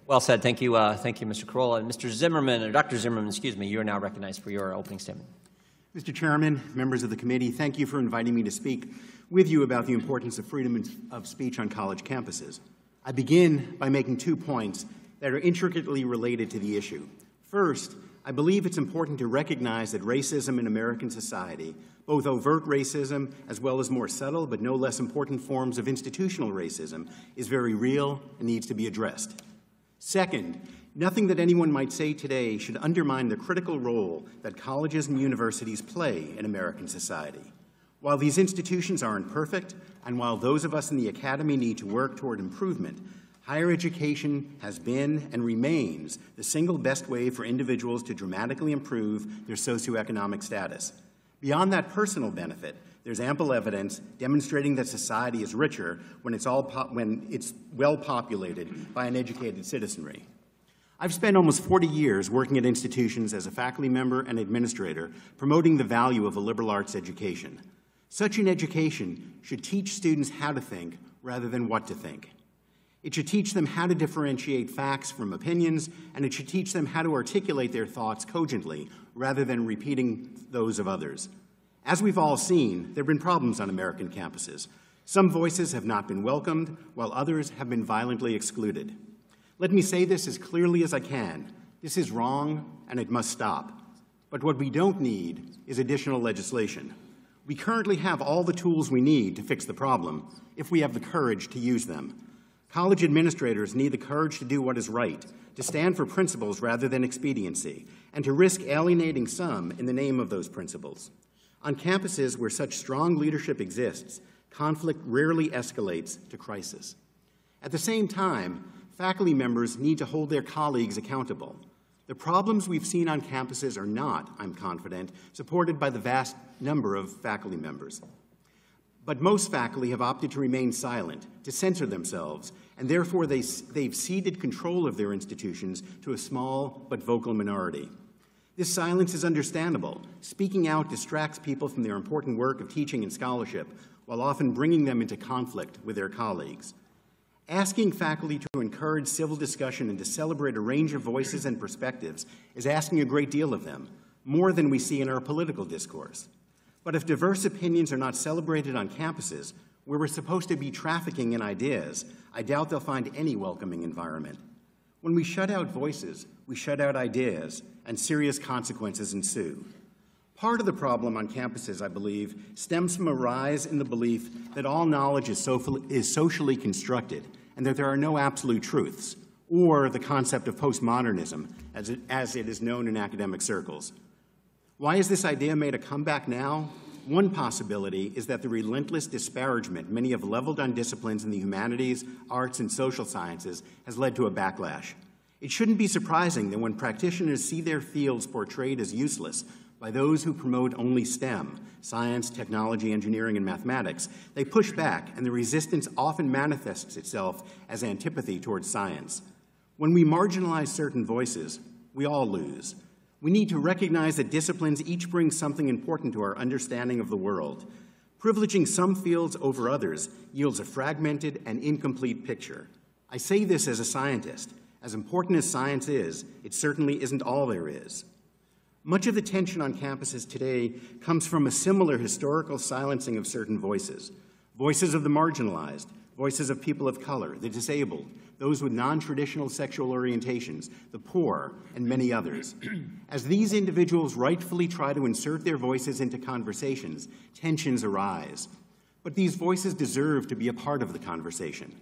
Well said. Thank you, Mr. Carolla. And Mr. Zimmerman, or Dr. Zimmerman, excuse me, you are now recognized for your opening statement. Mr. Chairman, members of the committee, thank you for inviting me to speak with you about the importance of freedom of speech on college campuses. I begin by making 2 points that are intricately related to the issue. First, I believe it's important to recognize that racism in American society, both overt racism as well as more subtle but no less important forms of institutional racism, is very real and needs to be addressed. Second, nothing that anyone might say today should undermine the critical role that colleges and universities play in American society. While these institutions aren't perfect, and while those of us in the academy need to work toward improvement, higher education has been and remains the single best way for individuals to dramatically improve their socioeconomic status. Beyond that personal benefit, there's ample evidence demonstrating that society is richer when it's well populated by an educated citizenry. I've spent almost 40 years working at institutions as a faculty member and administrator, promoting the value of a liberal arts education. Such an education should teach students how to think rather than what to think. It should teach them how to differentiate facts from opinions, and it should teach them how to articulate their thoughts cogently rather than repeating those of others. As we've all seen, there have been problems on American campuses. Some voices have not been welcomed, while others have been violently excluded. Let me say this as clearly as I can. This is wrong, and it must stop. But what we don't need is additional legislation. We currently have all the tools we need to fix the problem if we have the courage to use them. College administrators need the courage to do what is right, to stand for principles rather than expediency, and to risk alienating some in the name of those principles. On campuses where such strong leadership exists, conflict rarely escalates to crisis. At the same time, faculty members need to hold their colleagues accountable. The problems we've seen on campuses are not, I'm confident, supported by the vast number of faculty members. But most faculty have opted to remain silent, to censor themselves, and therefore they've ceded control of their institutions to a small but vocal minority. This silence is understandable. Speaking out distracts people from their important work of teaching and scholarship, while often bringing them into conflict with their colleagues. Asking faculty to encourage civil discussion and to celebrate a range of voices and perspectives is asking a great deal of them, more than we see in our political discourse. But if diverse opinions are not celebrated on campuses, where we're supposed to be trafficking in ideas, I doubt they'll find any welcoming environment. When we shut out voices, we shut out ideas, and serious consequences ensue. Part of the problem on campuses, I believe, stems from a rise in the belief that all knowledge is socially constructed and that there are no absolute truths, or the concept of postmodernism, as it is known in academic circles. Why has this idea made a comeback now? One possibility is that the relentless disparagement many have leveled on disciplines in the humanities, arts, and social sciences has led to a backlash. It shouldn't be surprising that when practitioners see their fields portrayed as useless by those who promote only STEM, science, technology, engineering, and mathematics, they push back, and the resistance often manifests itself as antipathy towards science. When we marginalize certain voices, we all lose. We need to recognize that disciplines each bring something important to our understanding of the world. Privileging some fields over others yields a fragmented and incomplete picture. I say this as a scientist. As important as science is, it certainly isn't all there is. Much of the tension on campuses today comes from a similar historical silencing of certain voices. Voices of the marginalized, voices of people of color, the disabled, those with non-traditional sexual orientations, the poor, and many others. As these individuals rightfully try to insert their voices into conversations, tensions arise. But these voices deserve to be a part of the conversation.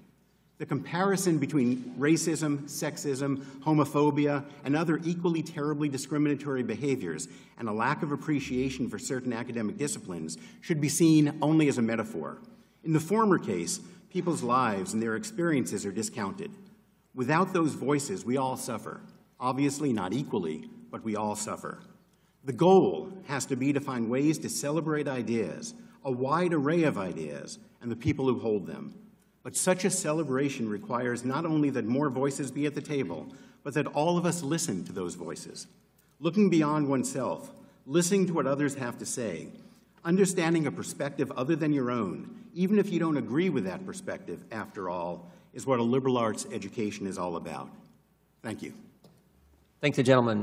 The comparison between racism, sexism, homophobia, and other equally terribly discriminatory behaviors and a lack of appreciation for certain academic disciplines should be seen only as a metaphor. In the former case, people's lives and their experiences are discounted. Without those voices, we all suffer. Obviously not equally, but we all suffer. The goal has to be to find ways to celebrate ideas, a wide array of ideas, and the people who hold them. But such a celebration requires not only that more voices be at the table, but that all of us listen to those voices. Looking beyond oneself, listening to what others have to say, understanding a perspective other than your own, even if you don't agree with that perspective, after all, is what a liberal arts education is all about. Thank you. Thank the gentleman.